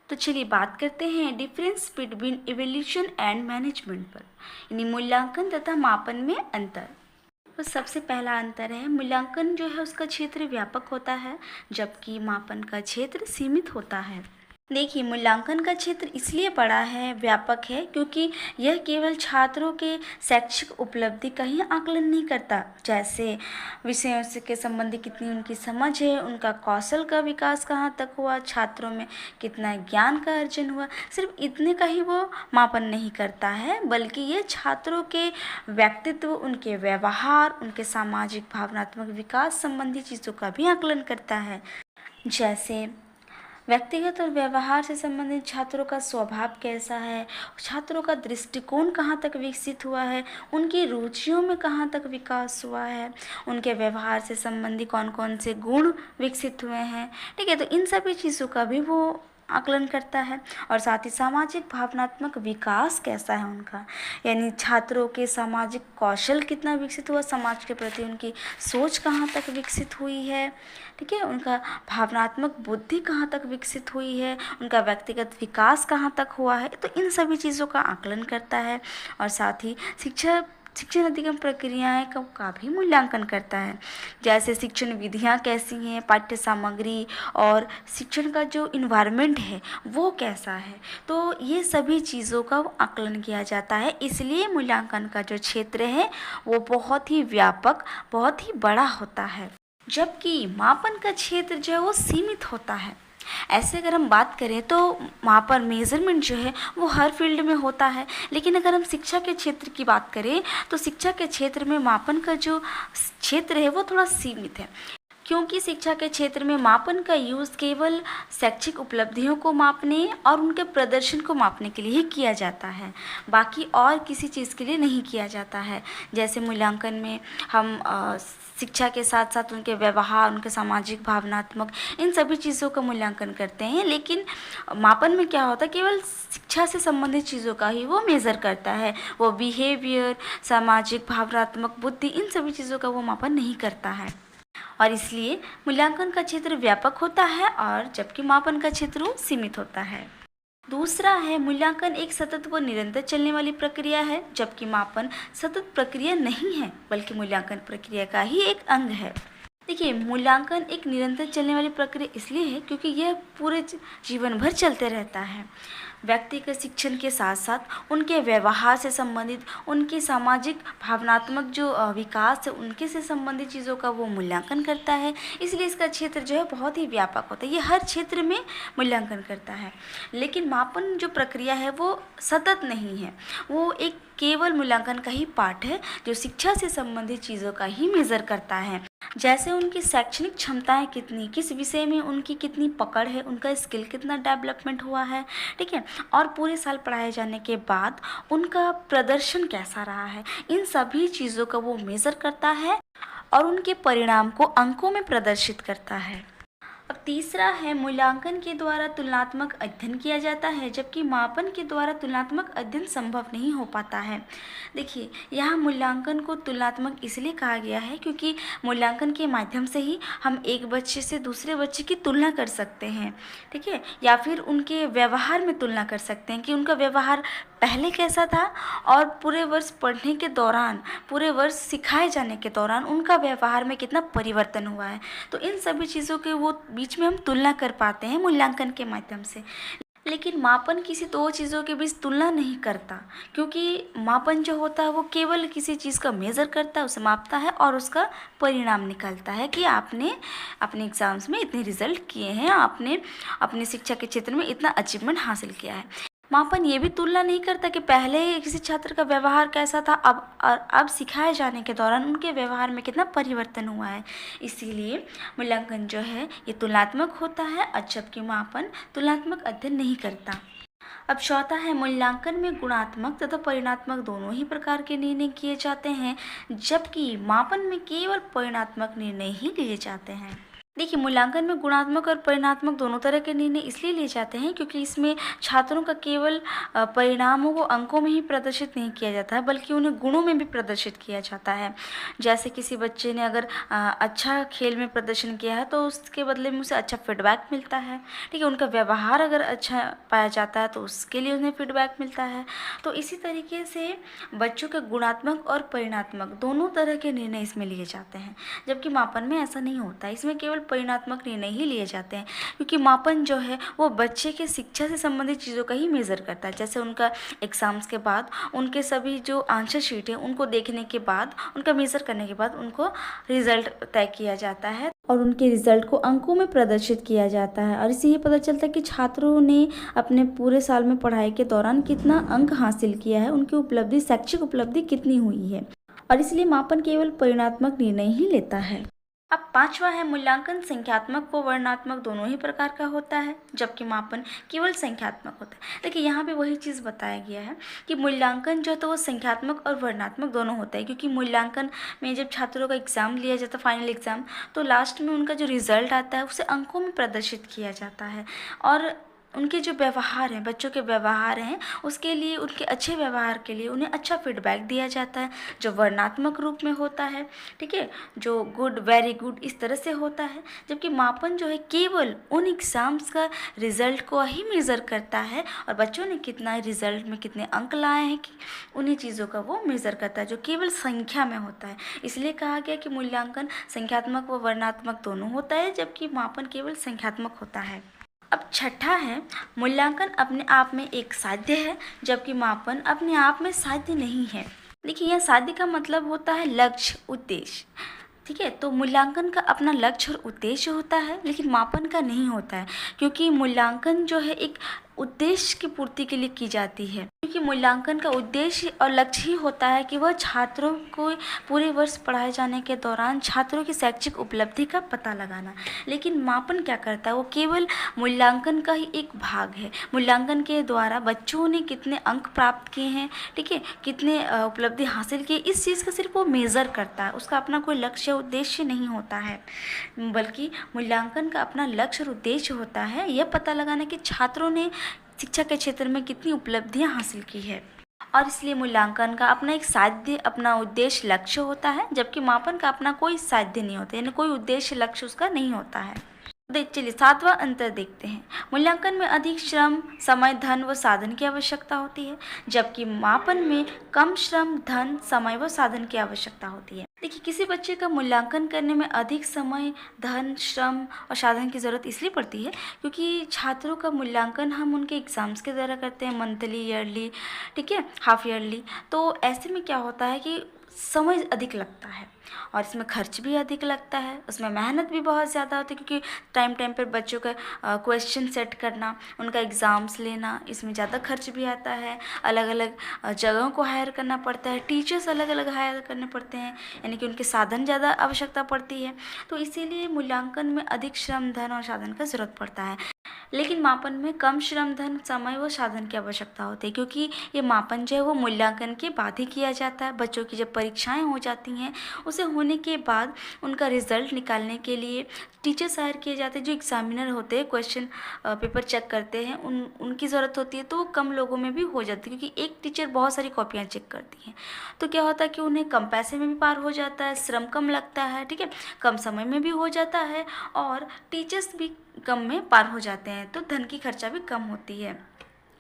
तो चलिए बात करते हैं difference between evaluation and management पर, यानी मूल्यांकन तथा मापन में अंतर। तो सबसे पहला अंतर है, मूल्यांकन जो है उसका क्षेत्र व्यापक होता है जबकि मापन का क्षेत्र सीमित होता है। देखिए, मूल्यांकन का क्षेत्र इसलिए बड़ा है, व्यापक है, क्योंकि यह केवल छात्रों के शैक्षिक उपलब्धि का ही आकलन नहीं करता, जैसे विषयों से के संबंधी कितनी उनकी समझ है, उनका कौशल का विकास कहाँ तक हुआ, छात्रों में कितना ज्ञान का अर्जन हुआ, सिर्फ इतने का ही वो मापन नहीं करता है, बल्कि ये छात्रों के व्यक्तित्व, उनके व्यवहार, उनके सामाजिक भावनात्मक विकास संबंधी चीज़ों का भी आकलन करता है। जैसे व्यक्तिगत और व्यवहार से संबंधित छात्रों का स्वभाव कैसा है, छात्रों का दृष्टिकोण कहाँ तक विकसित हुआ है, उनकी रुचियों में कहाँ तक विकास हुआ है, उनके व्यवहार से संबंधित कौन कौन से गुण विकसित हुए हैं। ठीक है, तो इन सभी चीज़ों का भी वो आकलन करता है। और साथ ही सामाजिक भावनात्मक विकास कैसा है उनका, यानी छात्रों के सामाजिक कौशल कितना विकसित हुआ, समाज के प्रति उनकी सोच कहाँ तक विकसित हुई है। ठीक है, उनका भावनात्मक बुद्धि कहाँ तक विकसित हुई है, उनका व्यक्तिगत विकास कहाँ तक हुआ है, तो इन सभी चीज़ों का आकलन करता है। और साथ ही शिक्षण अधिगम प्रक्रियाएं का भी मूल्यांकन करता है, जैसे शिक्षण विधियां कैसी हैं, पाठ्य सामग्री और शिक्षण का जो इन्वायरमेंट है वो कैसा है, तो ये सभी चीज़ों का आकलन किया जाता है। इसलिए मूल्यांकन का जो क्षेत्र है वो बहुत ही व्यापक, बहुत ही बड़ा होता है, जबकि मापन का क्षेत्र जो है वो सीमित होता है। ऐसे अगर हम बात करें तो वहाँ पर मेज़रमेंट जो है वो हर फील्ड में होता है, लेकिन अगर हम शिक्षा के क्षेत्र की बात करें तो शिक्षा के क्षेत्र में मापन का जो क्षेत्र है वो थोड़ा सीमित है, क्योंकि शिक्षा के क्षेत्र में मापन का यूज़ केवल शैक्षिक उपलब्धियों को मापने और उनके प्रदर्शन को मापने के लिए ही किया जाता है, बाकी और किसी चीज़ के लिए नहीं किया जाता है। जैसे मूल्यांकन में हम शिक्षा के साथ साथ उनके व्यवहार, उनके सामाजिक भावनात्मक, इन सभी चीज़ों का मूल्यांकन करते हैं, लेकिन मापन में क्या होता है, केवल शिक्षा से संबंधित चीज़ों का ही वो मेज़र करता है। वो बिहेवियर, सामाजिक भावनात्मक बुद्धि, इन सभी चीज़ों का वो मापन नहीं करता है। और इसलिए मूल्यांकन का क्षेत्र व्यापक होता है और जबकि मापन का क्षेत्र सीमित होता है। दूसरा है, मूल्यांकन एक सतत व निरंतर चलने वाली प्रक्रिया है, जबकि मापन सतत प्रक्रिया नहीं है बल्कि मूल्यांकन प्रक्रिया का ही एक अंग है। देखिए, मूल्यांकन एक निरंतर चलने वाली प्रक्रिया इसलिए है क्योंकि यह पूरे जीवन भर चलते रहता है। व्यक्तिगत शिक्षण के साथ साथ उनके व्यवहार से संबंधित, उनके सामाजिक भावनात्मक जो विकास है उनके से संबंधित चीज़ों का वो मूल्यांकन करता है। इसलिए इसका क्षेत्र जो है बहुत ही व्यापक होता है, ये हर क्षेत्र में मूल्यांकन करता है। लेकिन मापन जो प्रक्रिया है वो सतत नहीं है, वो एक केवल मूल्यांकन का ही पार्ट है जो शिक्षा से संबंधित चीज़ों का ही मेज़र करता है, जैसे उनकी शैक्षणिक क्षमताएं कितनी, किस विषय में उनकी कितनी पकड़ है, उनका स्किल कितना डेवलपमेंट हुआ है। ठीक है, और पूरे साल पढ़ाए जाने के बाद उनका प्रदर्शन कैसा रहा है, इन सभी चीज़ों का वो मेज़र करता है और उनके परिणाम को अंकों में प्रदर्शित करता है। अब तीसरा है, मूल्यांकन के द्वारा तुलनात्मक अध्ययन किया जाता है, जबकि मापन के द्वारा तुलनात्मक अध्ययन संभव नहीं हो पाता है। देखिए, यहाँ मूल्यांकन को तुलनात्मक इसलिए कहा गया है क्योंकि मूल्यांकन के माध्यम से ही हम एक बच्चे से दूसरे बच्चे की तुलना कर सकते हैं। ठीक है, या फिर उनके व्यवहार में तुलना कर सकते हैं कि उनका व्यवहार पहले कैसा था और पूरे वर्ष पढ़ने के दौरान, पूरे वर्ष सिखाए जाने के दौरान उनका व्यवहार में कितना परिवर्तन हुआ है। तो इन सभी चीज़ों के वो बीच में हम तुलना कर पाते हैं मूल्यांकन के माध्यम से। लेकिन मापन किसी दो चीज़ों के बीच तुलना नहीं करता, क्योंकि मापन जो होता है वो केवल किसी चीज़ का मेज़र करता है, उसे मापता है और उसका परिणाम निकालता है कि आपने अपने एग्ज़ाम्स में इतने रिजल्ट किए हैं, आपने अपने शिक्षा के क्षेत्र में इतना अचीवमेंट हासिल किया है। मापन ये भी तुलना नहीं करता कि पहले किसी छात्र का व्यवहार कैसा था, अब सिखाए जाने के दौरान उनके व्यवहार में कितना परिवर्तन हुआ है। इसीलिए मूल्यांकन जो है ये तुलनात्मक होता है, जबकि मापन तुलनात्मक अध्ययन नहीं करता। अब चौथा है, मूल्यांकन में गुणात्मक तथा परिणात्मक दोनों ही प्रकार के निर्णय किए जाते हैं, जबकि मापन में केवल परिणात्मक निर्णय ही लिए जाते हैं। देखिए, मूल्यांकन में गुणात्मक और परिमाणात्मक दोनों तरह के निर्णय इसलिए लिए जाते हैं क्योंकि इसमें छात्रों का केवल परिणामों को अंकों में ही प्रदर्शित नहीं किया जाता है, बल्कि उन्हें गुणों में भी प्रदर्शित किया जाता है। जैसे किसी बच्चे ने अगर अच्छा खेल में प्रदर्शन किया है तो उसके बदले में उसे अच्छा फीडबैक मिलता है। ठीक है, उनका व्यवहार अगर अच्छा पाया जाता है तो उसके लिए उन्हें फीडबैक मिलता है। तो इसी तरीके से बच्चों के गुणात्मक और परिमाणात्मक दोनों तरह के निर्णय इसमें लिए जाते हैं, जबकि मापन में ऐसा नहीं होता है। इसमें केवल परिमाणात्मक निर्णय ही लिए जाते हैं, क्योंकि मापन जो है वो बच्चे के शिक्षा से संबंधित चीज़ों का ही मेज़र करता है। जैसे उनका एग्ज़ाम्स के बाद उनके सभी जो आंसर शीट है उनको देखने के बाद, उनका मेज़र करने के बाद उनको रिज़ल्ट तय किया जाता है और उनके रिज़ल्ट को अंकों में प्रदर्शित किया जाता है। और इससे ये पता चलता है कि छात्रों ने अपने पूरे साल में पढ़ाई के दौरान कितना अंक हासिल किया है, उनकी उपलब्धि, शैक्षिक उपलब्धि कितनी हुई है। और इसलिए मापन केवल परिमाणात्मक निर्णय ही लेता है। अब पांचवा है, मूल्यांकन संख्यात्मक व वर्णनात्मक दोनों ही प्रकार का होता है, जबकि मापन केवल संख्यात्मक होता है। देखिए, यहाँ पे वही चीज़ बताया गया है कि मूल्यांकन जो है तो वो संख्यात्मक और वर्णनात्मक दोनों होता है, क्योंकि मूल्यांकन में जब छात्रों का एग्ज़ाम लिया जाता है, फाइनल एग्ज़ाम, तो लास्ट में उनका जो रिज़ल्ट आता है उसे अंकों में प्रदर्शित किया जाता है। और उनके जो व्यवहार हैं, बच्चों के व्यवहार हैं, उसके लिए, उनके अच्छे व्यवहार के लिए उन्हें अच्छा फीडबैक दिया जाता है, जो वर्णनात्मक रूप में होता है। ठीक है, जो गुड, वेरी गुड, इस तरह से होता है। जबकि मापन जो है केवल उन एग्ज़ाम्स का रिज़ल्ट को ही मेज़र करता है और बच्चों ने कितना रिज़ल्ट में कितने अंक लाए हैं, कि उन्हीं चीज़ों का वो मेज़र करता है, जो केवल संख्या में होता है। इसलिए कहा गया कि मूल्यांकन संख्यात्मक व वर्णनात्मक दोनों होता है, जबकि मापन केवल संख्यात्मक होता है। अब छठा है, मूल्यांकन अपने आप में एक साध्य है, जबकि मापन अपने आप में साध्य नहीं है। देखिए, यह साध्य का मतलब होता है लक्ष्य, उद्देश्य। ठीक है, तो मूल्यांकन का अपना लक्ष्य और उद्देश्य होता है, लेकिन मापन का नहीं होता है, क्योंकि मूल्यांकन जो है एक उद्देश्य की पूर्ति के लिए की जाती है। क्योंकि मूल्यांकन का उद्देश्य और लक्ष्य ही होता है कि वह छात्रों को पूरे वर्ष पढ़ाए जाने के दौरान छात्रों की शैक्षिक उपलब्धि का पता लगाना। लेकिन मापन क्या करता है, वो केवल मूल्यांकन का ही एक भाग है। मूल्यांकन के द्वारा बच्चों ने कितने अंक प्राप्त किए हैं, ठीक है, कितने उपलब्धि हासिल की, इस चीज़ का सिर्फ वो मेज़र करता है। उसका अपना कोई लक्ष्य उद्देश्य नहीं होता है, बल्कि मूल्यांकन का अपना लक्ष्य और उद्देश्य होता है यह पता लगाना कि छात्रों ने शिक्षा के क्षेत्र में कितनी उपलब्धियां हासिल की है। और इसलिए मूल्यांकन का अपना एक साध्य, अपना उद्देश्य, लक्ष्य होता है, जबकि मापन का अपना कोई साध्य नहीं होता, यानी कोई उद्देश्य, लक्ष्य उसका नहीं होता है। चलिए सातवां अंतर देखते हैं। मूल्यांकन में अधिक श्रम, समय, धन व साधन की आवश्यकता होती है, जबकि मापन में कम श्रम, धन, समय व साधन की आवश्यकता होती है। देखिए, किसी बच्चे का मूल्यांकन करने में अधिक समय, धन, श्रम और साधन की ज़रूरत इसलिए पड़ती है क्योंकि छात्रों का मूल्यांकन हम उनके एग्ज़ाम्स के द्वारा करते हैं, मंथली, ईयरली, ठीक है, हाफ ईयरली। तो ऐसे में क्या होता है कि समय अधिक लगता है और इसमें खर्च भी अधिक लगता है, उसमें मेहनत भी बहुत ज़्यादा होती है, क्योंकि टाइम टाइम पर बच्चों का क्वेश्चन सेट करना, उनका एग्ज़ाम्स लेना, इसमें ज़्यादा खर्च भी आता है। अलग अलग जगहों को हायर करना पड़ता है, टीचर्स अलग अलग हायर करने पड़ते हैं, यानी कि उनके साधन ज़्यादा आवश्यकता पड़ती है। तो इसीलिए मूल्यांकन में अधिक श्रम, धन और साधन का ज़रूरत पड़ता है। लेकिन मापन में कम श्रम, धन, समय व साधन की आवश्यकता होती है, क्योंकि ये मापन जो है वो मूल्यांकन के बाद ही किया जाता है। बच्चों की जब परीक्षाएं हो जाती हैं, उसे होने के बाद उनका रिजल्ट निकालने के लिए टीचर्स हायर किए जाते हैं, जो एग्जामिनर होते हैं, क्वेश्चन पेपर चेक करते हैं, उनकी ज़रूरत होती है। तो वो कम लोगों में भी हो जाती है, क्योंकि एक टीचर बहुत सारी कॉपियाँ चेक करती हैं। तो क्या होता है कि उन्हें कम पैसे में भी पार हो जाता है, श्रम कम लगता है, ठीक है, कम समय में भी हो जाता है और टीचर्स भी कम में पार हो जाते हैं, तो धन की खर्चा भी कम होती है।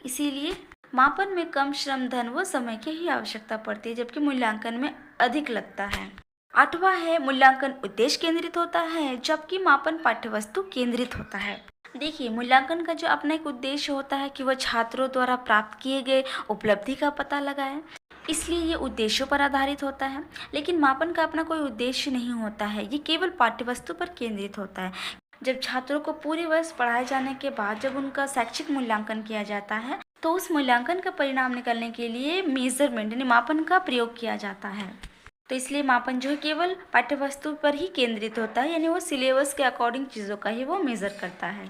इसीलिए मापन में कम श्रम, धन व समय की ही आवश्यकता पड़ती है, जबकि मूल्यांकन में अधिक लगता है। आठवां है, मूल्यांकन उद्देश्य केंद्रित होता है, जबकि मापन पाठ्यवस्तु केंद्रित होता है। देखिए, मूल्यांकन का जो अपना एक उद्देश्य होता है कि वह छात्रों द्वारा प्राप्त किए गए उपलब्धि का पता लगाए, इसलिए ये उद्देश्यों पर आधारित होता है। लेकिन मापन का अपना कोई उद्देश्य नहीं होता है, ये केवल पाठ्यवस्तु पर केंद्रित होता है। जब छात्रों को पूरे वर्ष पढ़ाए जाने के बाद जब उनका शैक्षिक मूल्यांकन किया जाता है, तो उस मूल्यांकन का परिणाम निकालने के लिए मेजरमेंट यानी मापन का प्रयोग किया जाता है। तो इसलिए मापन जो है केवल पाठ्यवस्तु पर ही केंद्रित होता है, यानी वो सिलेबस के अकॉर्डिंग चीज़ों का ही वो मेज़र करता है।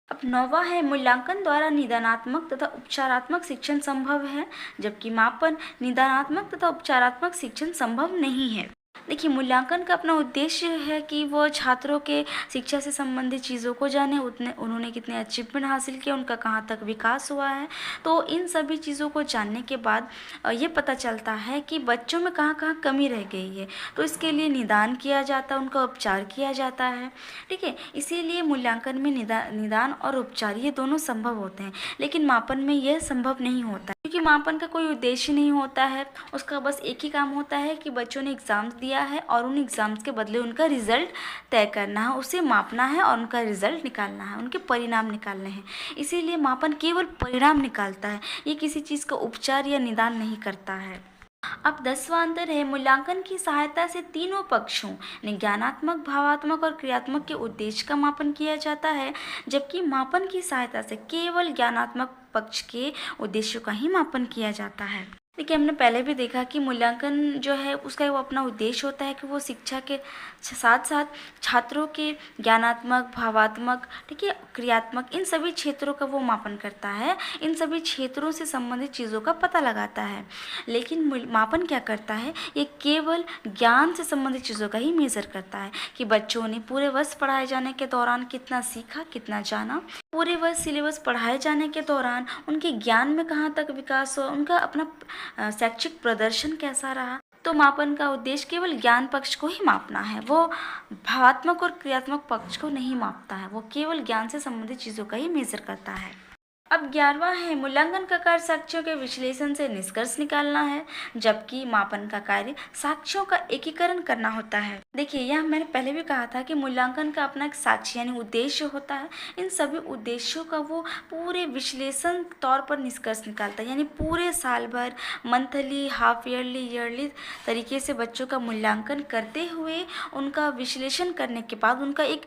अब नौवां है, मूल्यांकन द्वारा निदानात्मक तथा उपचारात्मक शिक्षण संभव है, जबकि मापन निदानात्मक तथा उपचारात्मक शिक्षण संभव नहीं है। देखिए, मूल्यांकन का अपना उद्देश्य है कि वो छात्रों के शिक्षा से संबंधित चीज़ों को जाने, उतने उन्होंने कितने अचीवमेंट हासिल किए, उनका कहाँ तक विकास हुआ है। तो इन सभी चीज़ों को जानने के बाद ये पता चलता है कि बच्चों में कहाँ-कहाँ कमी रह गई है। तो इसके लिए निदान किया जाता है, उनका उपचार किया जाता है, ठीक है? इसीलिए मूल्यांकन में निदान और उपचार ये दोनों संभव होते हैं, लेकिन मापन में यह संभव नहीं होता, क्योंकि मापन का कोई उद्देश्य नहीं होता है। उसका बस एक ही काम होता है कि बच्चों ने एग्ज़ाम्स दिया है और उन एग्ज़ाम्स के बदले उनका रिज़ल्ट तय करना है, उसे मापना है और उनका रिज़ल्ट निकालना है, उनके परिणाम निकालने हैं। इसीलिए मापन केवल परिणाम निकालता है, ये किसी चीज़ का उपचार या निदान नहीं करता है। अब 10वां अंतर है, मूल्यांकन की सहायता से तीनों पक्षों यानी ज्ञानात्मक, भावात्मक और क्रियात्मक के उद्देश्य का मापन किया जाता है, जबकि मापन की सहायता से केवल ज्ञानात्मक पक्ष के उद्देश्यों का ही मापन किया जाता है। देखिए, हमने पहले भी देखा कि मूल्यांकन जो है उसका वो अपना उद्देश्य होता है कि वो शिक्षा के साथ साथ छात्रों के ज्ञानात्मक, भावात्मक, ठीक है, क्रियात्मक इन सभी क्षेत्रों का वो मापन करता है, इन सभी क्षेत्रों से संबंधित चीज़ों का पता लगाता है। लेकिन मापन क्या करता है, ये केवल ज्ञान से संबंधित चीज़ों का ही मेज़र करता है कि बच्चों ने पूरे वर्ष पढ़ाए जाने के दौरान कितना सीखा, कितना जाना, पूरे वर्ष सिलेबस पढ़ाए जाने के दौरान उनके ज्ञान में कहाँ तक विकास हुआ, उनका अपना शैक्षिक प्रदर्शन कैसा रहा। तो मापन का उद्देश्य केवल ज्ञान पक्ष को ही मापना है, वो भावात्मक और क्रियात्मक पक्ष को नहीं मापता है, वो केवल ज्ञान से संबंधित चीज़ों का ही मेजर करता है। अब 11वां है, मूल्यांकन का कार्य साक्ष्यों के विश्लेषण से निष्कर्ष निकालना है, जबकि मापन का कार्य साक्ष्यों का एकीकरण करना होता है। देखिए, यह मैंने पहले भी कहा था कि मूल्यांकन का अपना एक साक्ष्य यानी उद्देश्य होता है। इन सभी उद्देश्यों का वो पूरे विश्लेषण तौर पर निष्कर्ष निकालता है, यानी पूरे साल भर मंथली, हाफ ईयरली, ईयरली तरीके से बच्चों का मूल्यांकन करते हुए उनका विश्लेषण करने के बाद उनका एक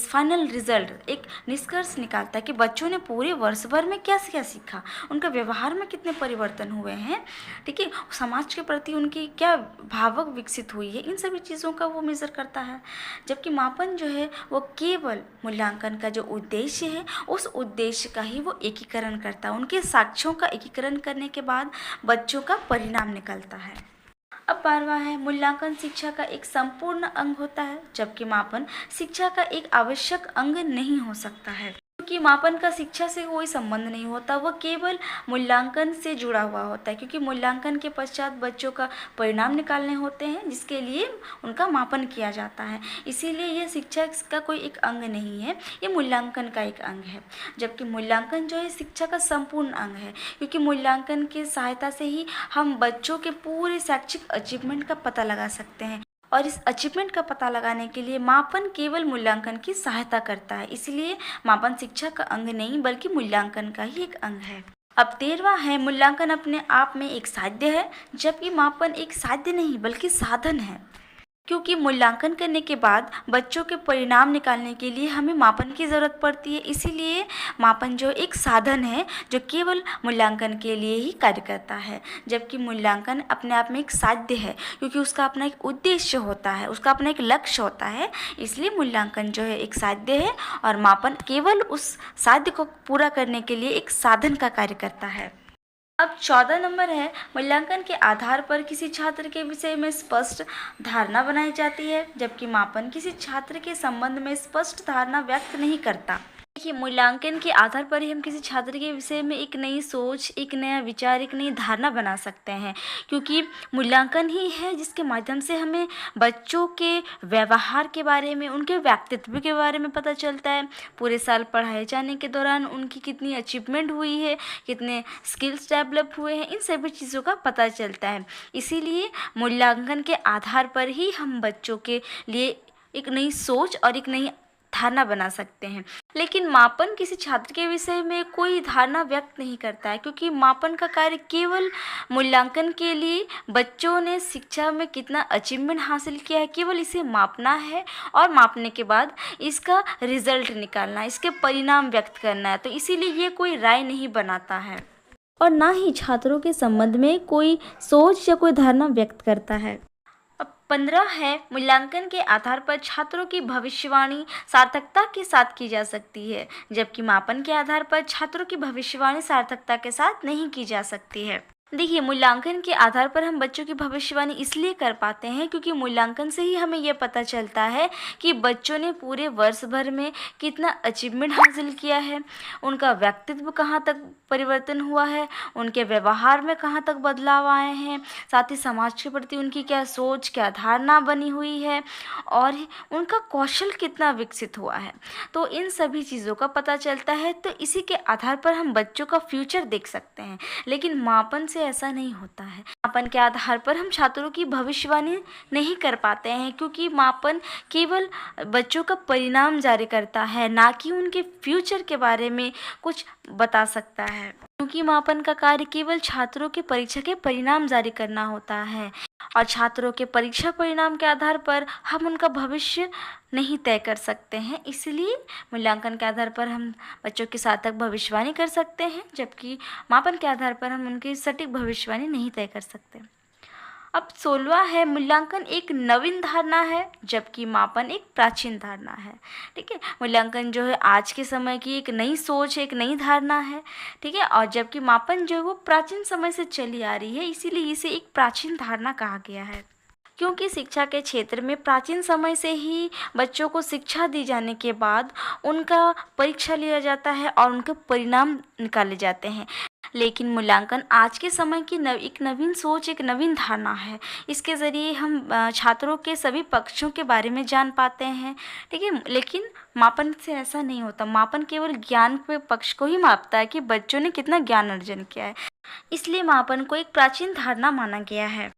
फाइनल रिजल्ट, एक निष्कर्ष निकालता है कि बच्चों ने पूरे वर्ष भर में क्या क्या सीखा, उनका व्यवहार में कितने परिवर्तन हुए हैं, ठीक है, समाज के प्रति उनकी क्या भावक विकसित हुई है, इन सभी चीज़ों का वो मेज़र करता है। जबकि मापन जो है वो केवल मूल्यांकन का जो उद्देश्य है उस उद्देश्य का ही वो एकीकरण करता है, उनके साक्ष्यों का एकीकरण करने के बाद बच्चों का परिणाम निकलता है। अब 12वां है, मूल्यांकन शिक्षा का एक संपूर्ण अंग होता है, जबकि मापन शिक्षा का एक आवश्यक अंग नहीं हो सकता है, क्योंकि मापन का शिक्षा से कोई संबंध नहीं होता, वह केवल मूल्यांकन से जुड़ा हुआ होता है, क्योंकि मूल्यांकन के पश्चात बच्चों का परिणाम निकालने होते हैं जिसके लिए उनका मापन किया जाता है। इसीलिए यह शिक्षा का कोई एक अंग नहीं है, ये मूल्यांकन का एक अंग है। जबकि मूल्यांकन जो है शिक्षा का संपूर्ण अंग है, क्योंकि मूल्यांकन की सहायता से ही हम बच्चों के पूरे शैक्षिक अचीवमेंट का पता लगा सकते हैं, और इस अचीवमेंट का पता लगाने के लिए मापन केवल मूल्यांकन की सहायता करता है। इसलिए मापन शिक्षा का अंग नहीं बल्कि मूल्यांकन का ही एक अंग है। अब 13वां है, मूल्यांकन अपने आप में एक साध्य है, जबकि मापन एक साध्य नहीं बल्कि साधन है, क्योंकि मूल्यांकन करने के बाद बच्चों के परिणाम निकालने के लिए हमें मापन की ज़रूरत पड़ती है। इसीलिए मापन जो एक साधन है जो केवल मूल्यांकन के लिए ही कार्य करता है, जबकि मूल्यांकन अपने आप में एक साध्य है, क्योंकि उसका अपना एक उद्देश्य होता है, उसका अपना एक लक्ष्य होता है। इसलिए मूल्यांकन जो है एक साध्य है और मापन केवल उस साध्य को पूरा करने के लिए एक साधन का कार्य करता है। अब 14 नंबर है, मूल्यांकन के आधार पर किसी छात्र के विषय में स्पष्ट धारणा बनाई जाती है, जबकि मापन किसी छात्र के संबंध में स्पष्ट धारणा व्यक्त नहीं करता। देखिए, मूल्यांकन के आधार पर ही हम किसी छात्र के विषय में एक नई सोच, एक नया विचार, एक नई धारणा बना सकते हैं, क्योंकि मूल्यांकन ही है जिसके माध्यम से हमें बच्चों के व्यवहार के बारे में, उनके व्यक्तित्व के बारे में पता चलता है। पूरे साल पढ़ाए जाने के दौरान उनकी कितनी अचीवमेंट हुई है, कितने स्किल्स डेवलप हुए हैं, इन सभी चीज़ों का पता चलता है। इसीलिए मूल्यांकन के आधार पर ही हम बच्चों के लिए एक नई सोच और एक नई धारणा बना सकते हैं। लेकिन मापन किसी छात्र के विषय में कोई धारणा व्यक्त नहीं करता है, क्योंकि मापन का कार्य केवल मूल्यांकन के लिए बच्चों ने शिक्षा में कितना अचीवमेंट हासिल किया है, केवल इसे मापना है और मापने के बाद इसका रिजल्ट निकालना है, इसके परिणाम व्यक्त करना है। तो इसीलिए ये कोई राय नहीं बनाता है और ना ही छात्रों के संबंध में कोई सोच या कोई धारणा व्यक्त करता है। अब 15 है, मूल्यांकन के आधार पर छात्रों की भविष्यवाणी सार्थकता के साथ की जा सकती है, जबकि मापन के आधार पर छात्रों की भविष्यवाणी सार्थकता के साथ नहीं की जा सकती है। देखिए, मूल्यांकन के आधार पर हम बच्चों की भविष्यवाणी इसलिए कर पाते हैं क्योंकि मूल्यांकन से ही हमें ये पता चलता है कि बच्चों ने पूरे वर्ष भर में कितना अचीवमेंट हासिल किया है, उनका व्यक्तित्व कहाँ तक परिवर्तन हुआ है, उनके व्यवहार में कहाँ तक बदलाव आए हैं, साथ ही समाज के प्रति उनकी क्या सोच, क्या धारणा बनी हुई है और उनका कौशल कितना विकसित हुआ है। तो इन सभी चीज़ों का पता चलता है, तो इसी के आधार पर हम बच्चों का फ्यूचर देख सकते हैं। लेकिन मापन से ऐसा नहीं होता है। मापन के आधार पर हम छात्रों की भविष्यवाणी नहीं कर पाते हैं क्योंकि मापन केवल बच्चों का परिणाम जारी करता है, ना कि उनके फ्यूचर के बारे में कुछ बता सकता है। क्योंकि मापन का कार्य केवल छात्रों के परीक्षा के परिणाम जारी करना होता है और छात्रों के परीक्षा परिणाम के आधार पर हम उनका भविष्य नहीं तय कर सकते हैं। इसलिए मूल्यांकन के आधार पर हम बच्चों की सार्थक भविष्यवाणी कर सकते हैं, जबकि मापन के आधार पर हम उनकी सटीक भविष्यवाणी नहीं तय कर सकते। अब 16वां है, मूल्यांकन एक नवीन धारणा है जबकि मापन एक प्राचीन धारणा है। ठीक है, मूल्यांकन जो है आज के समय की एक नई सोच, एक नई धारणा है। ठीक है, और जबकि मापन जो है वो प्राचीन समय से चली आ रही है, इसीलिए इसे एक प्राचीन धारणा कहा गया है। क्योंकि शिक्षा के क्षेत्र में प्राचीन समय से ही बच्चों को शिक्षा दी जाने के बाद उनका परीक्षा लिया जाता है और उनके परिणाम निकाले जाते हैं। लेकिन मूल्यांकन आज के समय की एक नवीन सोच, एक नवीन धारणा है। इसके ज़रिए हम छात्रों के सभी पक्षों के बारे में जान पाते हैं। ठीक है, लेकिन मापन से ऐसा नहीं होता। मापन केवल ज्ञान के पक्ष को ही मापता है कि बच्चों ने कितना ज्ञान अर्जन किया है। इसलिए मापन को एक प्राचीन धारणा माना गया है।